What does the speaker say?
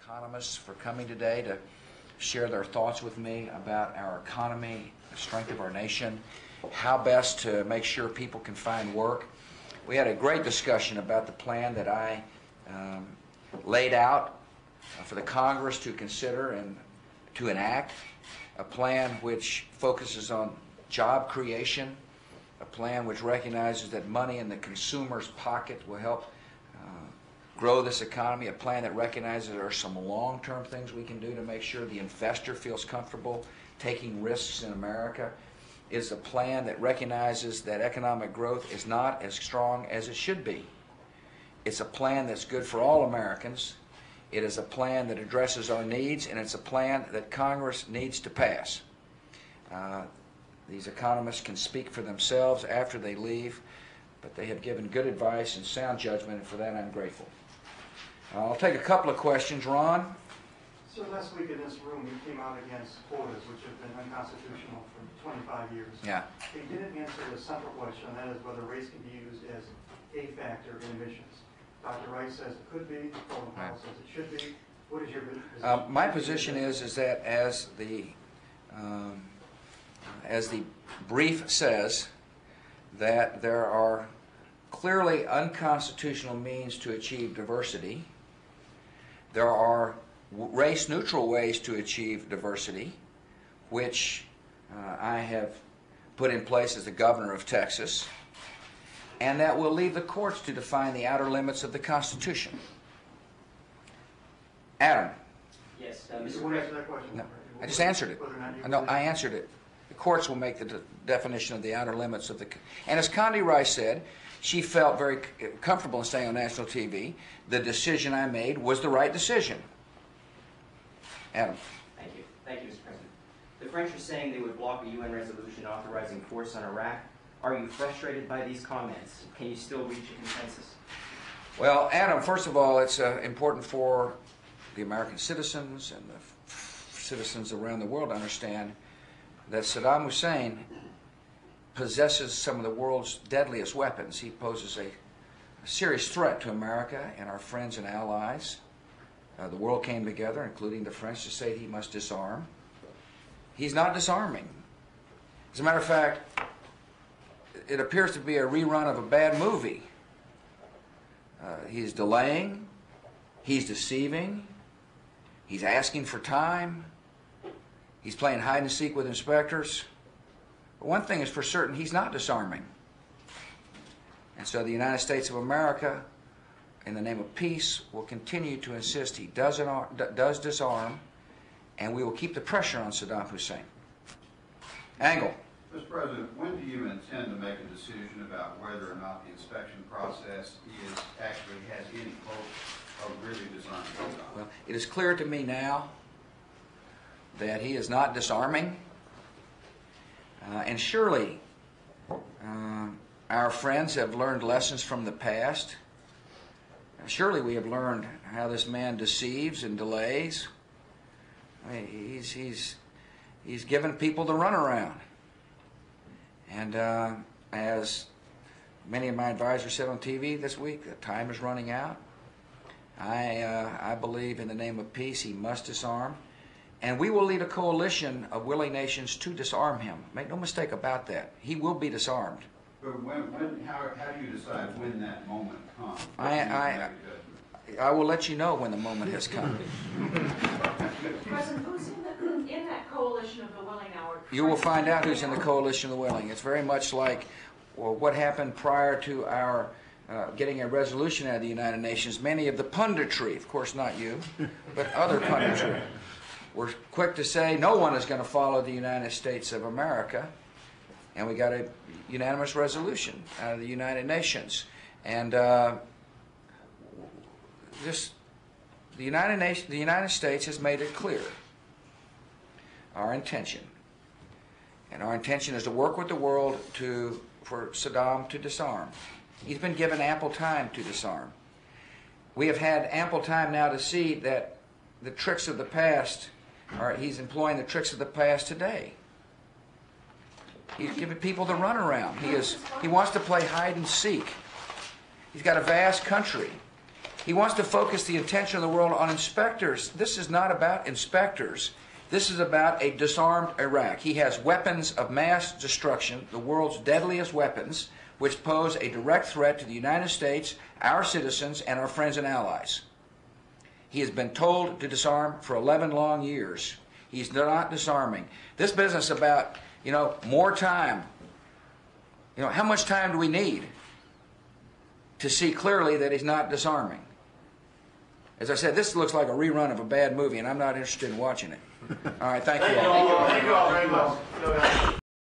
economists for coming today to share their thoughts with me about our economy, the strength of our nation, how best to make sure people can find work. We had a great discussion about the plan that I laid out for the Congress to consider and to enact, a plan which focuses on job creation, a plan which recognizes that money in the consumer's pocket will help grow this economy, a plan that recognizes there are some long-term things we can do to make sure the investor feels comfortable taking risks in America. It's a plan that recognizes that economic growth is not as strong as it should be. It's a plan that's good for all Americans. It is a plan that addresses our needs, and it's a plan that Congress needs to pass. These economists can speak for themselves after they leave, but they have given good advice and sound judgment, and for that I'm grateful. I'll take a couple of questions. Ron? Sir, last week in this room, you came out against quotas, which have been unconstitutional for 25 years. Yeah. They didn't answer the central question, and that is whether race can be used as a factor in admissions. Dr. Wright says it could be, Colin Powell says it should be. What is your position? My position is that as the brief says, that there are clearly unconstitutional means to achieve diversity. There are race-neutral ways to achieve diversity, which I have put in place as the governor of Texas, and that will leave the courts to define the outer limits of the Constitution. Adam? Yes, You want to answer that question? No, I just answered it. No, I answered it. The courts will make the definition of the outer limits of the... And as Condi Rice said, she felt very comfortable in staying on national TV. The decision I made was the right decision. Adam? Thank you. Thank you, Mr. President. The French are saying they would block a UN resolution authorizing force on Iraq. Are you frustrated by these comments? Can you still reach a consensus? Well, Adam, first of all, it's important for the American citizens and the citizens around the world to understand that Saddam Hussein possesses some of the world's deadliest weapons. He poses a serious threat to America and our friends and allies. The world came together, including the French, to say he must disarm. He's not disarming. As a matter of fact, it appears to be a rerun of a bad movie. He's delaying, he's deceiving, he's asking for time, he's playing hide and seek with inspectors. But one thing is for certain, he's not disarming. And so the United States of America, in the name of peace, will continue to insist he does disarm, and we will keep the pressure on Saddam Hussein. Angle. Mr. President, when do you intend to make a decision about whether or not the inspection process actually has any hope of really disarming Saddam? Well, it is clear to me now that he is not disarming. And surely our friends have learned lessons from the past. Surely we have learned how this man deceives and delays. I mean, he's given people the runaround. And as many of my advisors said on TV this week, the time is running out. I believe in the name of peace he must disarm. And we will lead a coalition of willing nations to disarm him. Make no mistake about that. He will be disarmed. But how do you decide when that moment comes? I will let you know when the moment has come. President, who's in that coalition of the willing now? You will find out who's in the coalition of the willing. It's very much like what happened prior to our getting a resolution out of the United Nations. Many of the punditry, of course not you, but other punditry, were quick to say no one is going to follow the United States of America, and we got a unanimous resolution out of the United Nations. And the United States has made it clear our intention. And our intention is to work with the world for Saddam to disarm. He's been given ample time to disarm. We have had ample time now to see that the tricks of the past, he's employing the tricks of the past today. He's giving people the runaround. He wants to play hide and seek. He's got a vast country. He wants to focus the attention of the world on inspectors. This is not about inspectors. This is about a disarmed Iraq. He has weapons of mass destruction, the world's deadliest weapons, which pose a direct threat to the United States, our citizens, and our friends and allies. He has been told to disarm for 11 long years. He's not disarming. This business about, more time. How much time do we need to see clearly that he's not disarming? As I said, this looks like a rerun of a bad movie, and I'm not interested in watching it. All right, thank you all. Thank you all very much.